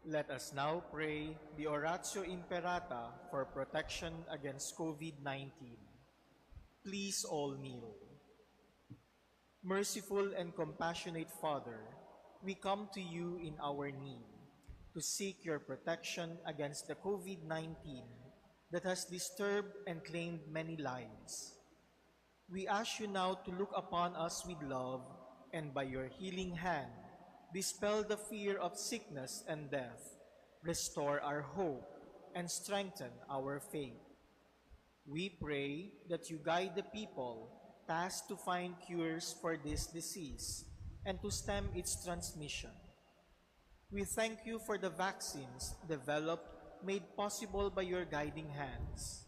Let us now pray the Oratio Imperata for protection against COVID-19. Please all kneel. Merciful and compassionate Father, we come to you in our need to seek your protection against the COVID-19 that has disturbed and claimed many lives. We ask you now to look upon us with love and by your healing hand, dispel the fear of sickness and death, restore our hope, and strengthen our faith. We pray that you guide the people tasked to find cures for this disease and to stem its transmission. We thank you for the vaccines developed, made possible by your guiding hands.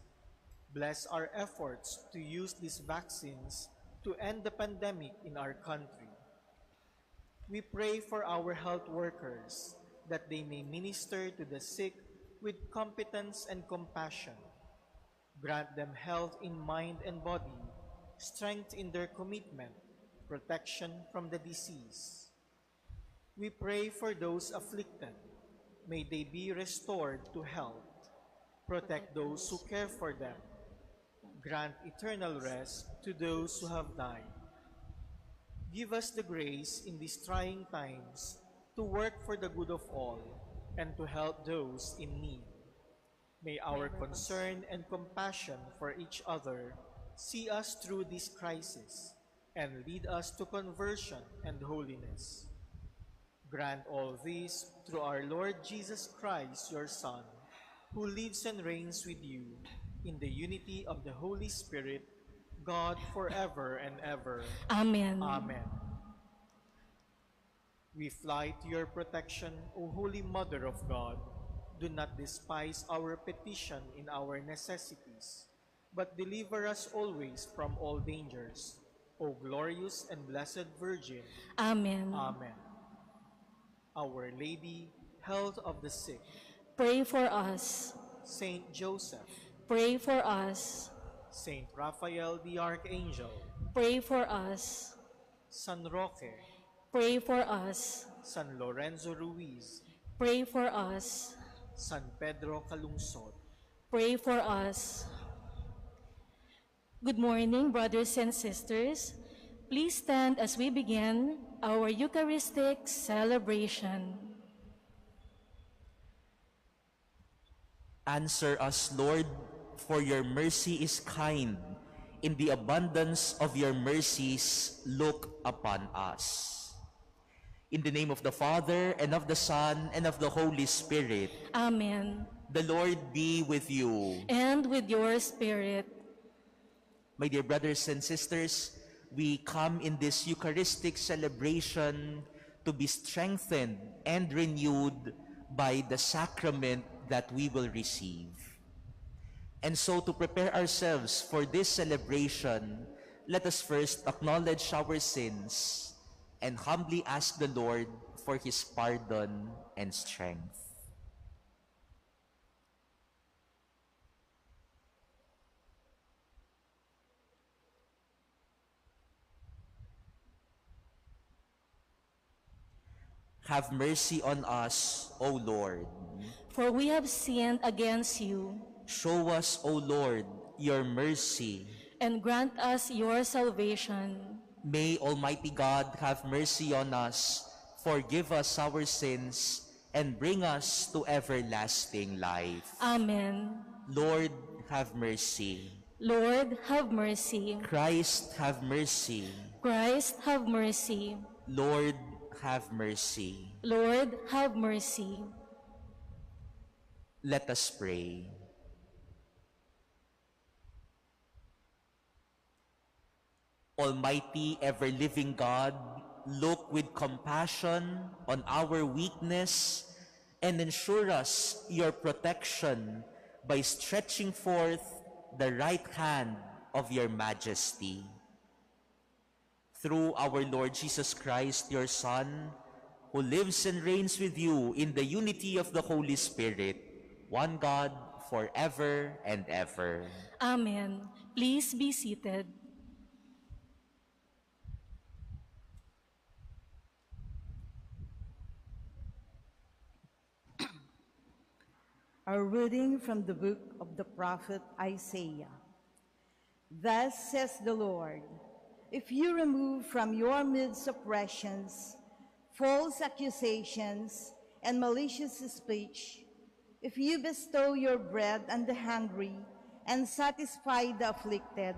Bless our efforts to use these vaccines to end the pandemic in our country. We pray for our health workers that they may minister to the sick with competence and compassion. Grant them health in mind and body, strength in their commitment, protection from the disease. We pray for those afflicted. May they be restored to health. Protect those who care for them. Grant eternal rest to those who have died. Give us the grace in these trying times to work for the good of all and to help those in need. May our concern and compassion for each other see us through this crisis and lead us to conversion and holiness. Grant all this through our Lord Jesus Christ, your Son, who lives and reigns with you in the unity of the Holy Spirit, God forever and ever. Amen. Amen. We fly to your protection, O Holy Mother of God. Do not despise our petition in our necessities, but deliver us always from all dangers, O glorious and blessed Virgin. Amen. Amen. Our Lady, health of the sick. Pray for us. Saint Joseph. Pray for us. Saint Raphael the Archangel. Pray for us. San Roque. Pray for us. San Lorenzo Ruiz. Pray for us. San Pedro Calungsod. Pray for us. Good morning, brothers and sisters. Please stand as we begin our Eucharistic celebration. Answer us, Lord, for your mercy is kind. In the abundance of your mercies, look upon us. In the name of the Father, and of the Son, and of the Holy Spirit. Amen. The Lord be with you. And with your spirit. My dear brothers and sisters, we come in this Eucharistic celebration to be strengthened and renewed by the sacrament that we will receive. And so to prepare ourselves for this celebration, let us first acknowledge our sins and humbly ask the Lord for his pardon and strength. Have mercy on us, O Lord. For we have sinned against you. Show us, O Lord, your mercy. And grant us your salvation. May Almighty God have mercy on us, forgive us our sins, and bring us to everlasting life. Amen. Lord, have mercy. Lord, have mercy. Christ, have mercy. Christ, have mercy. Lord, have mercy. Lord, have mercy. Let us pray. Almighty, ever-living God, look with compassion on our weakness and ensure us your protection by stretching forth the right hand of your majesty. Through our Lord Jesus Christ, your Son, who lives and reigns with you in the unity of the Holy Spirit, one God, forever and ever. Amen. Please be seated. A reading from the book of the prophet Isaiah. Thus says the Lord, if you remove from your midst oppressions, false accusations, and malicious speech, if you bestow your bread on the hungry and satisfy the afflicted,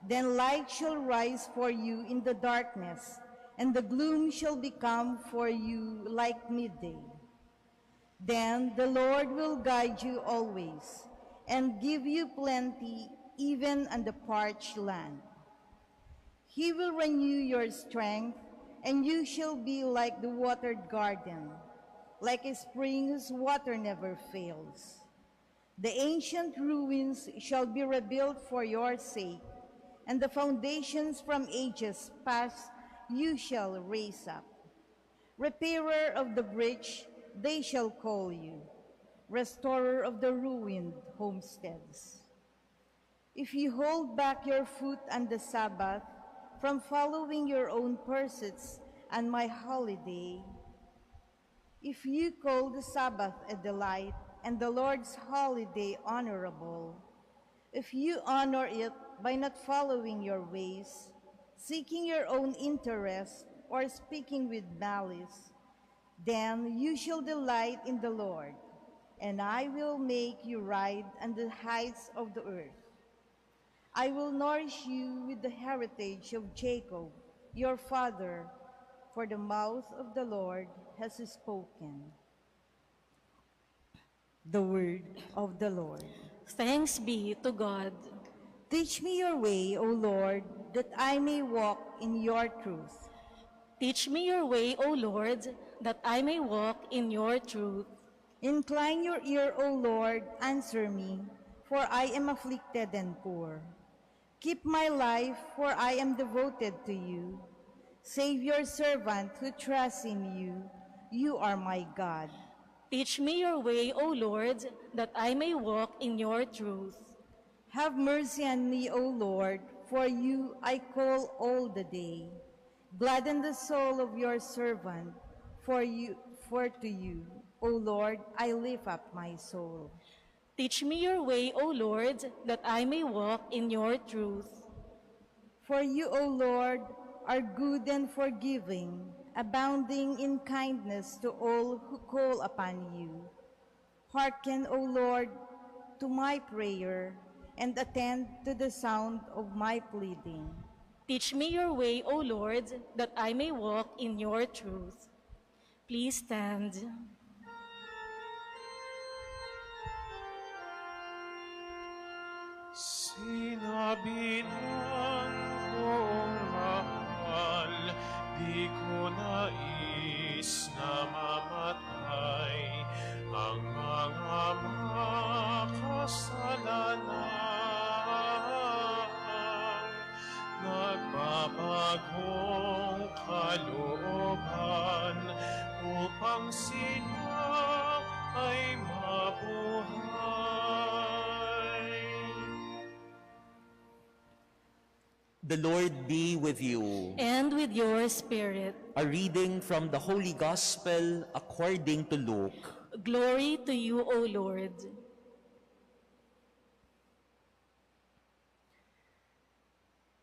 then light shall rise for you in the darkness, and the gloom shall become for you like midday. Then the Lord will guide you always, and give you plenty even on the parched land. He will renew your strength, and you shall be like the watered garden, like a spring whose water never fails. The ancient ruins shall be rebuilt for your sake, and the foundations from ages past you shall raise up. Repairer of the breach, they shall call you, restorer of the ruined homesteads. If you hold back your foot on the Sabbath from following your own pursuits on my holiday, if you call the Sabbath a delight and the Lord's holiday honorable, if you honor it by not following your ways, seeking your own interest, or speaking with malice, then you shall delight in the Lord, and I will make you ride on the heights of the earth. I will nourish you with the heritage of Jacob, your father, for the mouth of the Lord has spoken. The word of the Lord. Thanks be to God. Teach me your way, O Lord, that I may walk in your truth. Teach me your way, O Lord, that I may walk in your truth. Incline your ear, O Lord, answer me, for I am afflicted and poor. Keep my life, for I am devoted to you. Save your servant who trusts in you. You are my God. Teach me your way, O Lord, that I may walk in your truth. Have mercy on me, O Lord, for you I call all the day. Gladden the soul of your servant, for to you, O Lord, I lift up my soul. Teach me your way, O Lord, that I may walk in your truth. For you, O Lord, are good and forgiving, abounding in kindness to all who call upon you. Hearken, O Lord, to my prayer, and attend to the sound of my pleading. Teach me your way, O Lord, that I may walk in your truth. Please stand. Sinabi ng kong mahal, di ko nais na mamatay ang mga makasalanan. Nagbabagong kalooban upang sila ay mabuhay. The Lord be with you. And with your spirit. A reading from the Holy Gospel according to Luke. Glory to you, O Lord.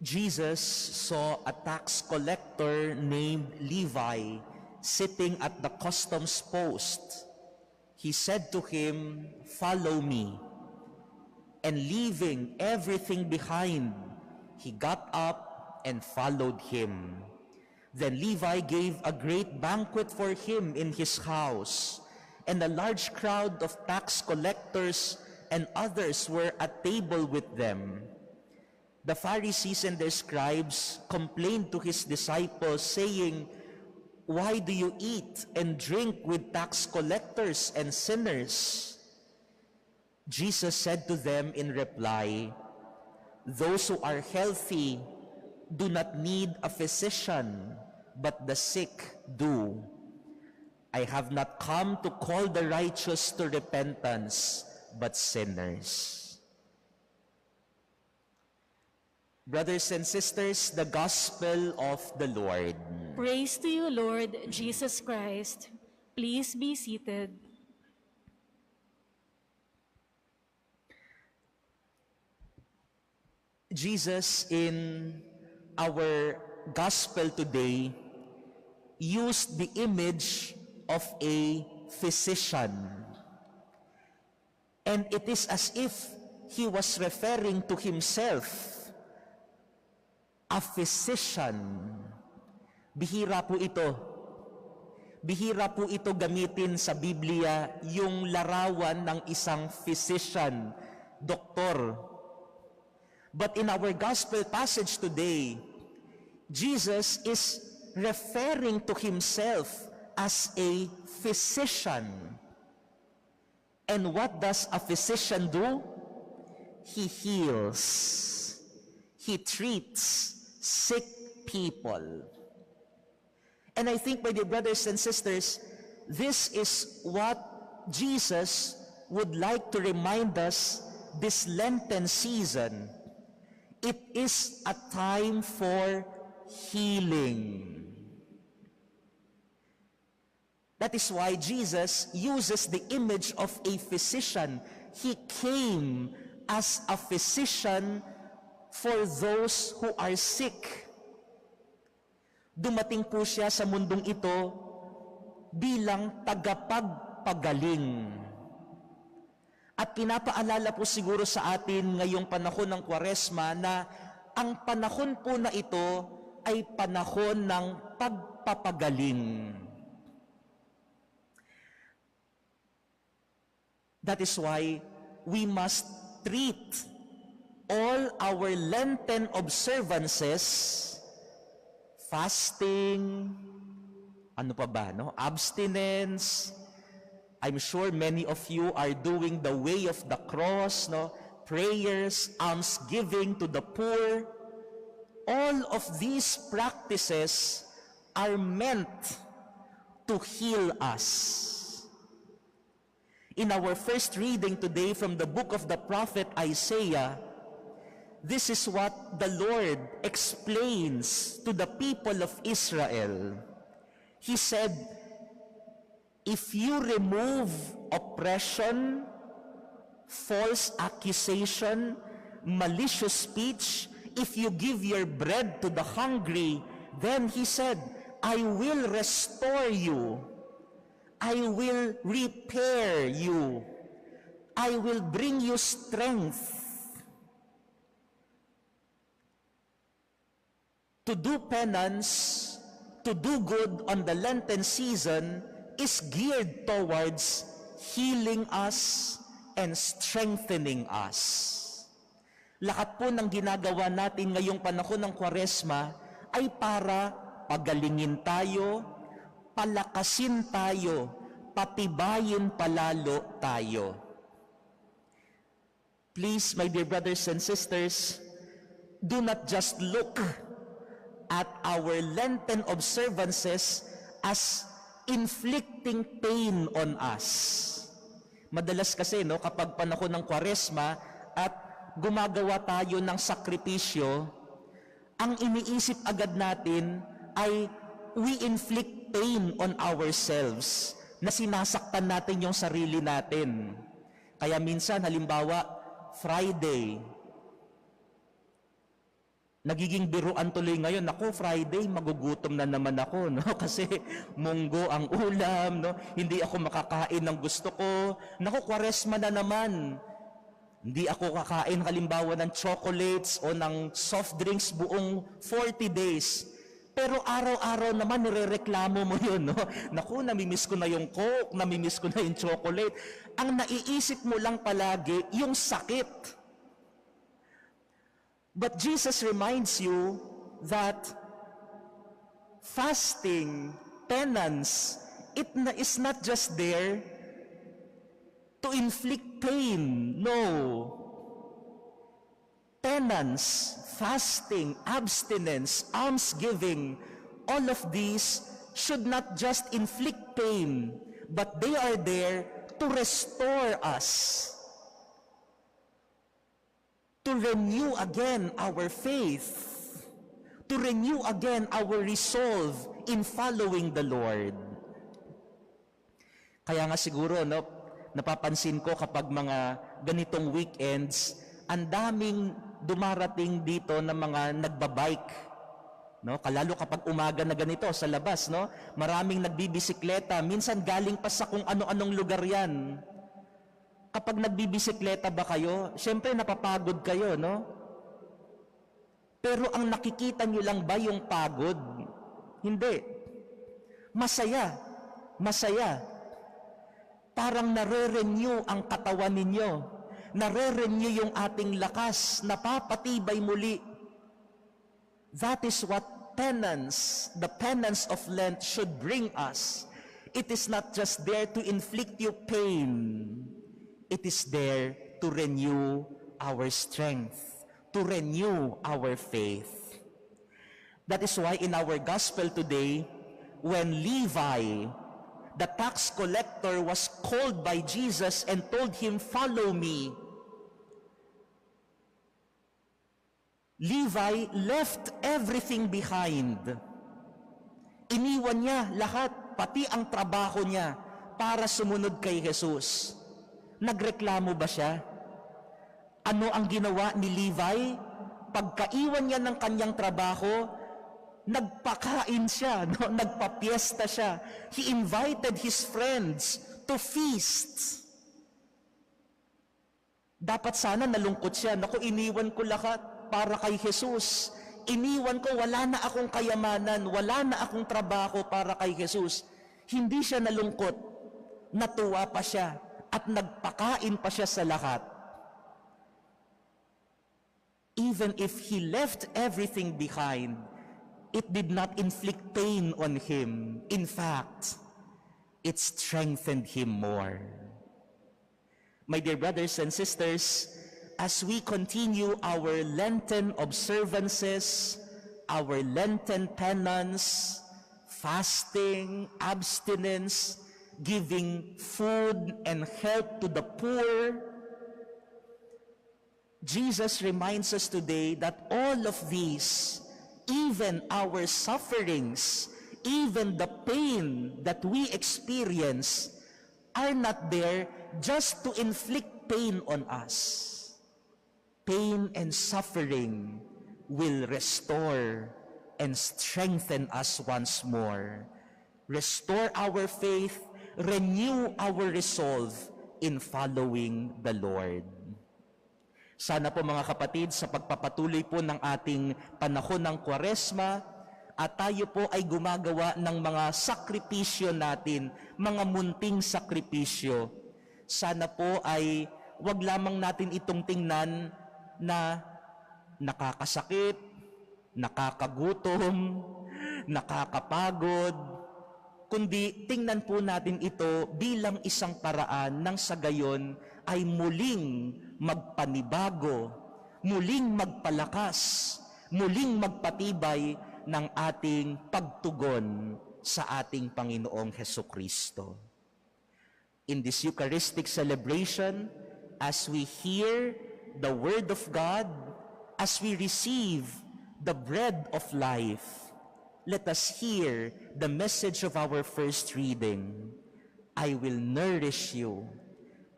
Jesus saw a tax collector named Levi sitting at the customs post. He said to him, "Follow me." And leaving everything behind, he got up and followed him. Then Levi gave a great banquet for him in his house, and a large crowd of tax collectors and others were at table with them. The Pharisees and the scribes complained to his disciples, saying, "Why do you eat and drink with tax collectors and sinners?" Jesus said to them in reply, "Those who are healthy do not need a physician, but the sick do. I have not come to call the righteous to repentance, but sinners." Brothers and sisters, the Gospel of the Lord. Praise to you, Lord Jesus Christ. Please be seated. Jesus in our gospel today used the image of a physician. And it is as if he was referring to himself, a physician. Bihira po ito. Bihira po ito gamitin sa Biblia, yung larawan ng isang physician, doktor. But in our gospel passage today, Jesus is referring to himself as a physician. And what does a physician do? He heals. He treats sick people. And I think, my dear brothers and sisters, this is what Jesus would like to remind us this Lenten season. It is a time for healing. That is why Jesus uses the image of a physician. He came as a physician for those who are sick. Dumating po siya sa mundong ito bilang tagapagpagaling. At pinapaalala po siguro sa atin ngayong panahon ng Kwaresma na ang panahon po na ito ay panahon ng pagpapagaling. That is why we must treat all our Lenten observances, fasting, ano pa ba, no? Abstinence. I'm sure many of you are doing the way of the cross, no? Prayers, almsgiving to the poor. All of these practices are meant to heal us. In our first reading today from the book of the prophet Isaiah, this is what the Lord explains to the people of Israel. He said, if you remove oppression, false accusation, malicious speech, if you give your bread to the hungry, then he said, I will restore you. I will repair you. I will bring you strength. To do penance, to do good on the Lenten season is geared towards healing us and strengthening us. Lahat po ng ginagawa natin ngayong panahon ng Kwaresma ay para pagalingin tayo, palakasin tayo, patibayin palalo tayo. Please, my dear brothers and sisters, do not just look at our Lenten observances as inflicting pain on us. Madalas kasi, no, kapag panahon ng Kwaresma at gumagawa tayo ng sakripisyo, ang iniisip agad natin ay we inflict pain on ourselves, na sinasaktan natin yung sarili natin. Kaya minsan, halimbawa, Friday, nagiging biruan tuloy ngayon, naku, Friday, magugutom na naman ako, no? Kasi munggo ang ulam, no? Hindi ako makakain ng gusto ko. Naku, Kwaresma na naman. Hindi ako kakain halimbawa ng chocolates o ng soft drinks buong 40 days. Pero araw-araw naman nirereklamo mo yun, no? Naku, namimiss ko na yung Coke, namimiss ko na yung chocolate. Ang naiisip mo lang palagi, yung sakit. But Jesus reminds you that fasting, penance, it is not just there to inflict pain. No. Penance, fasting, abstinence, almsgiving, all of these should not just inflict pain, but they are there to restore us, to renew again our faith, to renew again our resolve in following the Lord. Kaya nga siguro, no, napapansin ko kapag mga ganitong weekends, ang daming dumarating dito ng mga nagbabike. No? Kalalo kapag umaga na ganito sa labas, no? Maraming nagbibisikleta, minsan galing pa sa kung ano-anong lugar yan. Kapag nagbibisikleta ba kayo, syempre napapagod kayo, no? Pero ang nakikita nyo lang ba yung pagod? Hindi. Masaya. Masaya. Parang nare-renew ang katawan ninyo. Nare-renew yung ating lakas, napapatibay muli. That is what penance, the penance of Lent should bring us. It is not just there to inflict you pain. It is there to renew our strength, to renew our faith. That is why in our gospel today, when Levi, the tax collector, was called by Jesus and told him, "Follow me," Levi left everything behind. Iniwan niya lahat, pati ang trabaho niya, para sumunod kay Jesus. Nagreklamo ba siya? Ano ang ginawa ni Levi? Pagkaiwan niya ng kanyang trabaho, nagpakain siya, no? Nagpapiesta siya. He invited his friends to feast. Dapat sana nalungkot siya. Naku, iniwan ko lahat para kay Jesus. Iniwan ko, wala na akong kayamanan, wala na akong trabaho para kay Jesus. Hindi siya nalungkot. Natuwa pa siya at nagpakain pa siya sa lahat. Even if he left everything behind, it did not inflict pain on him. In fact, it strengthened him more. My dear brothers and sisters, as we continue our Lenten observances, our Lenten penance, fasting, abstinence, giving food and help to the poor, Jesus reminds us today that all of these, even our sufferings, even the pain that we experience, are not there just to inflict pain on us. Pain and suffering will restore and strengthen us once more. Restore our faith, renew our resolve in following the Lord. Sana po mga kapatid, sa pagpapatuloy po ng ating panahon ng Kwaresma, at tayo po ay gumagawa ng mga sakripisyo natin, mga munting sakripisyo. Sana po ay wag lamang natin itong tingnan na nakakasakit, nakakagutom, nakakapagod, kundi tingnan po natin ito bilang isang paraan nang sa gayon ay muling magpanibago, muling magpalakas, muling magpatibay ng ating pagtugon sa ating Panginoong Hesukristo. In this Eucharistic celebration, as we hear the Word of God, as we receive the bread of life, let us hear the message of our first reading. I will nourish you,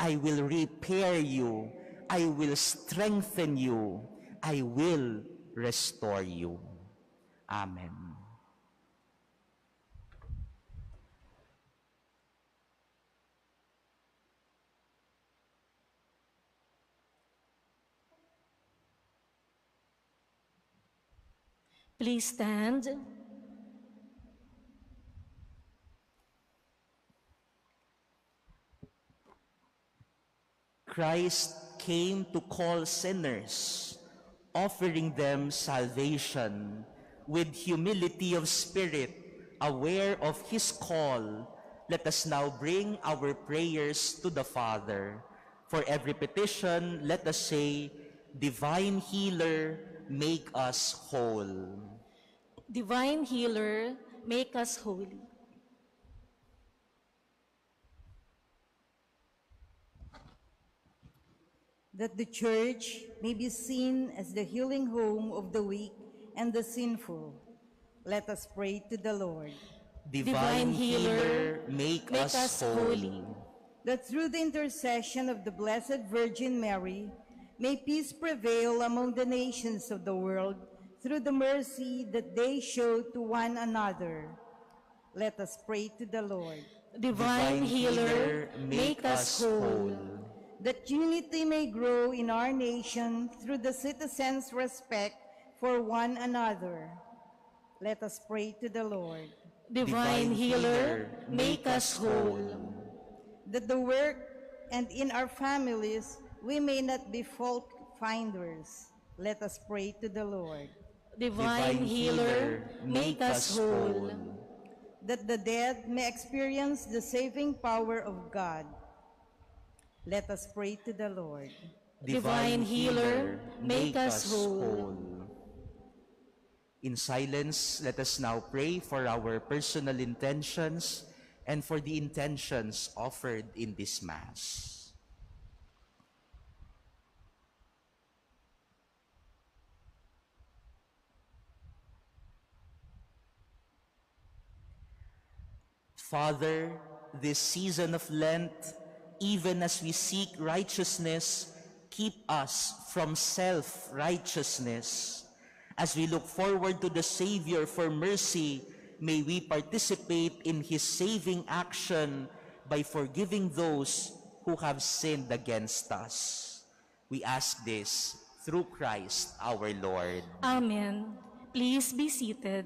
I will repair you, I will strengthen you, I will restore you. Amen. Please stand. Christ came to call sinners, offering them salvation. With humility of spirit, aware of his call, let us now bring our prayers to the Father. For every petition, let us say, Divine Healer, make us whole. Divine Healer, make us holy. That the Church may be seen as the healing home of the weak and the sinful, let us pray to the Lord. Divine Healer, make us holy. That through the intercession of the Blessed Virgin Mary, May peace prevail among the nations of the world through the mercy that they show to one another. Let us pray to the Lord. Divine Healer, make us whole. That unity may grow in our nation through the citizens' respect for one another. Let us pray to the Lord. Divine Healer, make us whole. That the work and in our families we may not be fault finders. Let us pray to the Lord. Divine Healer, make us whole. That the dead may experience the saving power of God. Let us pray to the Lord. Divine Healer, make us whole. In silence, let us now pray for our personal intentions and for the intentions offered in this Mass. Father, this season of Lent, even as we seek righteousness, keep us from self-righteousness. As we look forward to the Savior for mercy, may we participate in His saving action by forgiving those who have sinned against us. We ask this through Christ our Lord. Amen. Please be seated.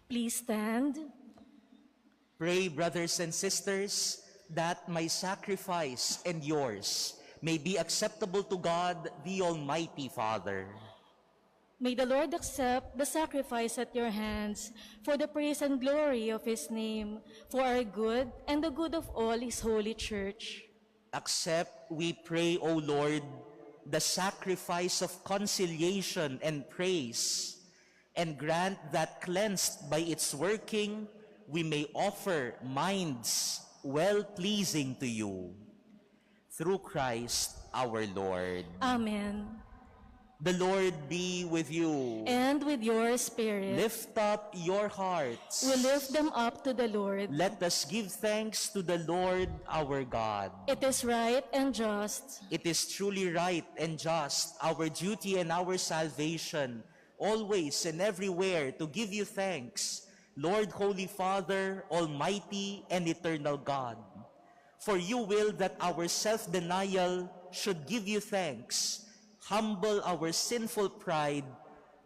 Please stand. Pray, brothers and sisters, that my sacrifice and yours may be acceptable to God, the Almighty Father. May the Lord accept the sacrifice at your hands for the praise and glory of His name, for our good and the good of all His holy church. Accept, we pray, O Lord, the sacrifice of conciliation and praise, and grant that cleansed by its working, we may offer minds well-pleasing to you. Through Christ our Lord. Amen. The Lord be with you. And with your spirit. Lift up your hearts. We lift them up to the Lord. Let us give thanks to the Lord our God. It is right and just. It is truly right and just, our duty and our salvation, always and everywhere to give you thanks, Lord, Holy Father, Almighty and Eternal God. For you will that our self-denial should give you thanks, humble our sinful pride,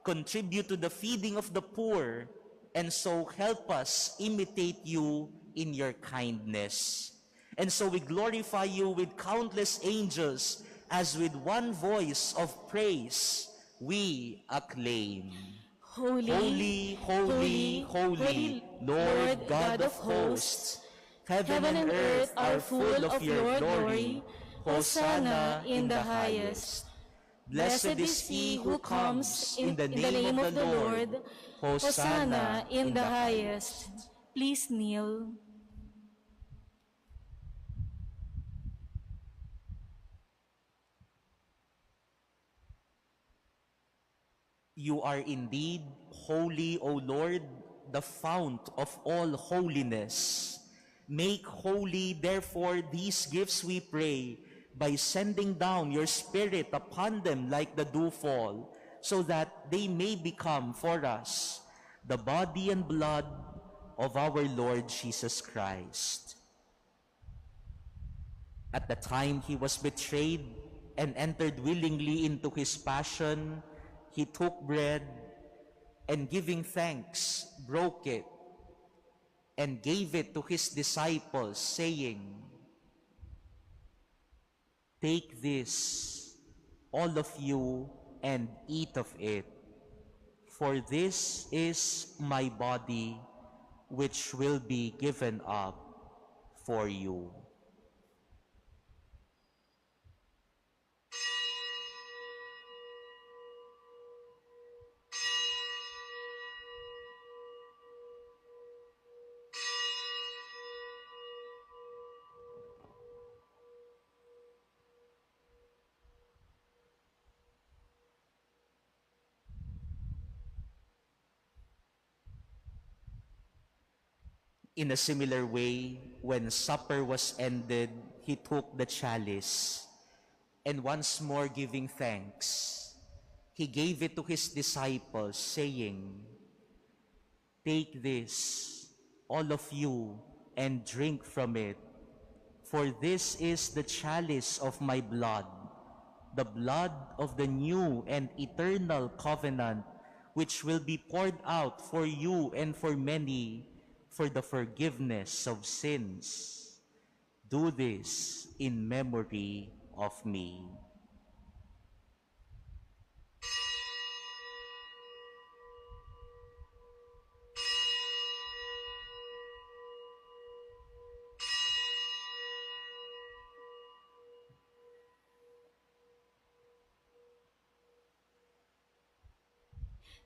contribute to the feeding of the poor, and so help us imitate you in your kindness. And so we glorify you with countless angels, as with one voice of praise we acclaim. Holy, Holy, holy, holy, Lord God of hosts, heaven and earth are full of your glory. Hosanna in the highest. Blessed is he who comes in the name of the Lord. Hosanna in the highest. Please kneel. You are indeed holy, O Lord, the fount of all holiness. Make holy, therefore, these gifts, we pray, by sending down your Spirit upon them like the dewfall, so that they may become for us the body and blood of our Lord Jesus Christ. At the time he was betrayed and entered willingly into his passion, he took bread and giving thanks, broke it and gave it to his disciples, saying, "Take this, all of you, and eat of it, for this is my body, which will be given up for you." In a similar way, when supper was ended, he took the chalice, and once more giving thanks, he gave it to his disciples, saying, "Take this, all of you, and drink from it, for this is the chalice of my blood, the blood of the new and eternal covenant, which will be poured out for you and for many for the forgiveness of sins. Do this in memory of me."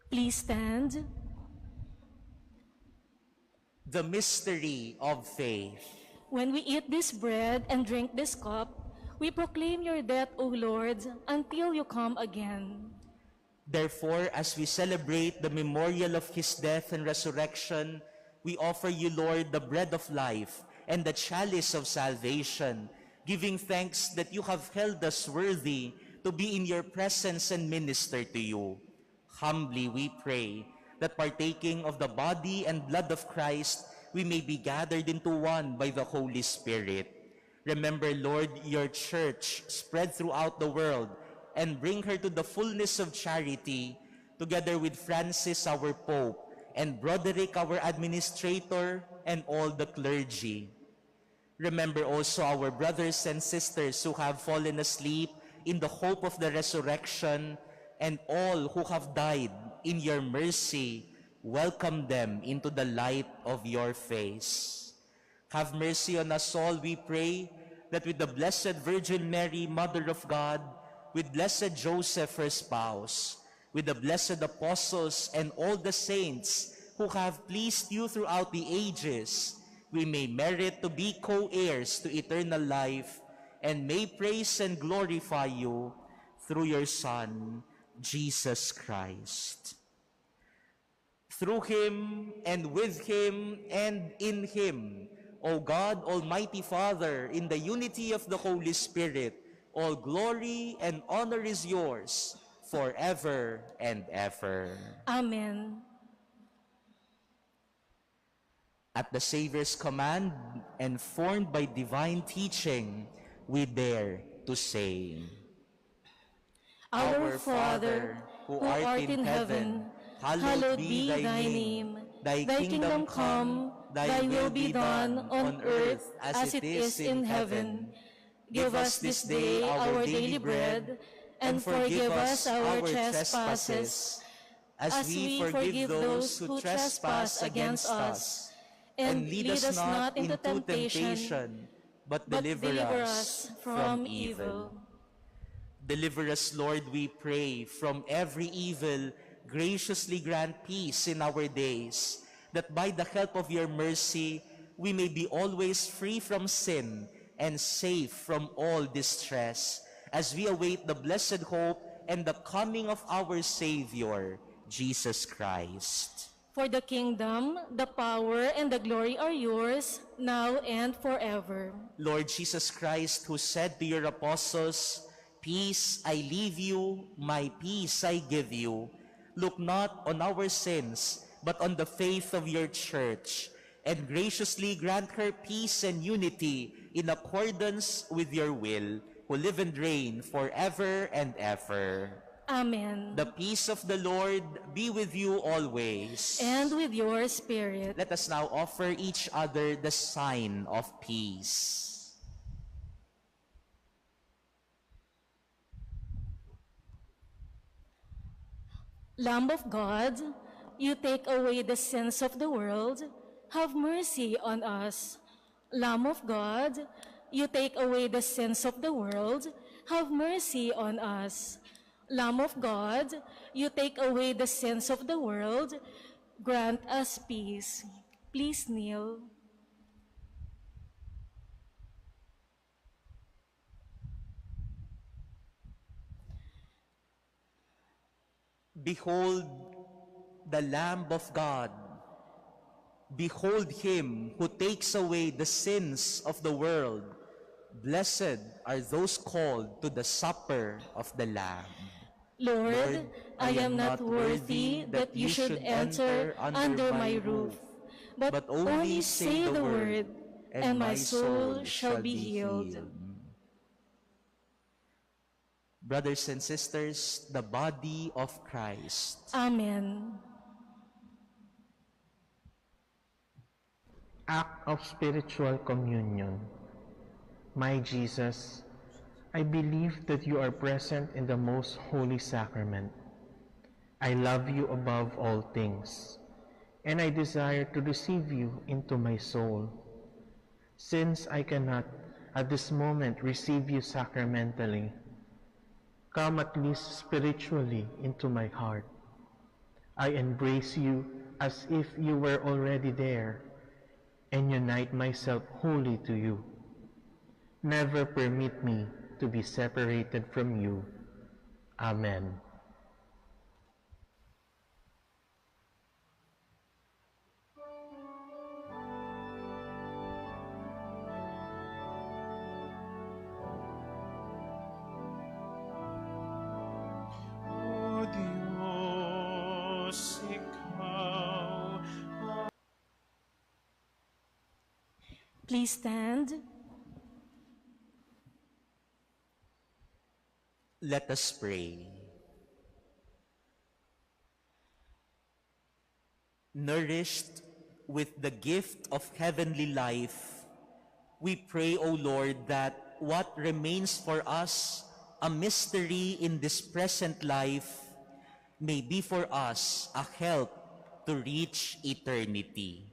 Please stand. The mystery of faith. When we eat this bread and drink this cup, we proclaim your death, O Lord, until you come again. Therefore, as we celebrate the memorial of his death and resurrection, we offer you, Lord, the bread of life and the chalice of salvation, giving thanks that you have held us worthy to be in your presence and minister to you. Humbly we pray that partaking of the body and blood of Christ, we may be gathered into one by the Holy Spirit. Remember, Lord, your church spread throughout the world, and bring her to the fullness of charity, together with Francis, our Pope, and Broderick, our administrator, and all the clergy. Remember also our brothers and sisters who have fallen asleep in the hope of the resurrection, and all who have died in your mercy. Welcome them into the light of your face. Have mercy on us all, we pray, that with the Blessed Virgin Mary, Mother of God, with Blessed Joseph, her spouse, with the blessed apostles and all the saints who have pleased you throughout the ages, we may merit to be co-heirs to eternal life, and may praise and glorify you through your Son, Jesus Christ. Through him, and with him, and in him, O God, Almighty Father, in the unity of the Holy Spirit, all glory and honor is yours forever and ever. Amen. At the Savior's command and formed by divine teaching, we dare to say, Our Father, who art in heaven, hallowed be thy name. Thy kingdom come, thy will be done on earth as it is in heaven. Give us this day our daily bread, and forgive us our trespasses, as we forgive those who trespass against us. And lead us not into temptation, but deliver us from evil. Deliver us, Lord, we pray, from every evil. Graciously grant peace in our days, that by the help of your mercy, we may be always free from sin and safe from all distress, as we await the blessed hope and the coming of our Savior, Jesus Christ. For the kingdom, the power, and the glory are yours, now and forever. Lord Jesus Christ, who said to your apostles, "Peace I leave you, my peace I give you," look not on our sins, but on the faith of your church, and graciously grant her peace and unity in accordance with your will, who live and reign forever and ever. Amen. The peace of the Lord be with you always. And with your spirit. Let us now offer each other the sign of peace. Lamb of God, you take away the sins of the world, have mercy on us. Lamb of God, you take away the sins of the world, have mercy on us. Lamb of God, you take away the sins of the world, grant us peace. Please kneel. Behold the Lamb of God. Behold him who takes away the sins of the world. Blessed are those called to the supper of the Lamb. Lord, I am not worthy that you should enter under my roof, but only say the word, and my soul shall be healed. Brothers and sisters, the body of Christ. Amen. Act of spiritual communion. My Jesus, I believe that you are present in the most holy sacrament. I love you above all things, and I desire to receive you into my soul. Since I cannot at this moment receive you sacramentally, come at least spiritually into my heart. I embrace you as if you were already there, and unite myself wholly to you. Never permit me to be separated from you. Amen. O Diyos, ikaw Please stand. Let us pray. Nourished with the gift of heavenly life, we pray, O Lord, that what remains for us a mystery in this present life may be for us a help to reach eternity.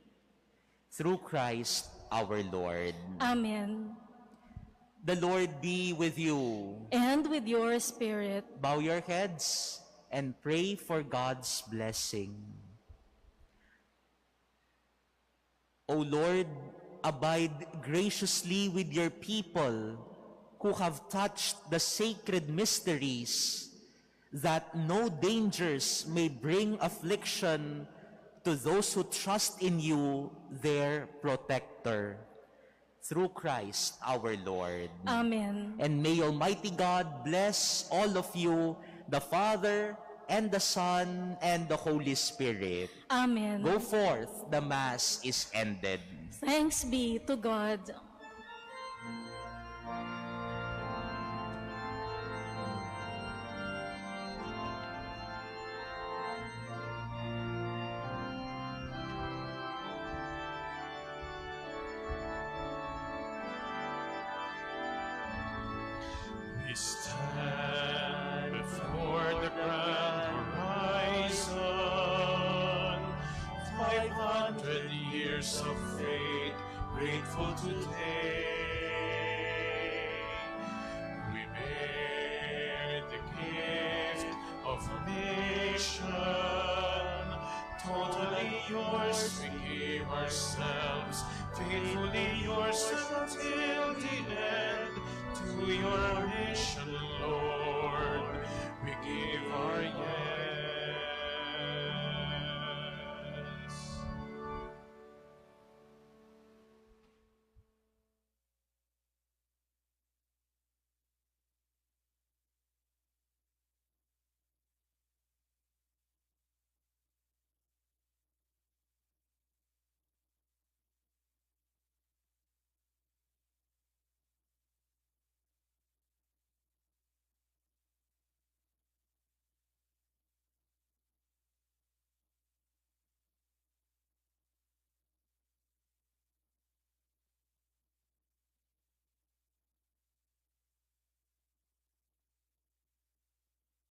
Through Christ our Lord. Amen. The Lord be with you. And with your spirit. Bow your heads and pray for God's blessing. O Lord, abide graciously with your people who have touched the sacred mysteries, that no dangers may bring affliction to those who trust in you, their protector. Through Christ our Lord. Amen. And may Almighty God bless all of you, the Father, and the Son, and the Holy Spirit. Amen. Go forth, the Mass is ended. Thanks be to God. We stand before the grand horizon, 500 years of faith, grateful today. We bear the gift of mission, totally yours, we give ourselves, faithfully yours until the end. To your mission,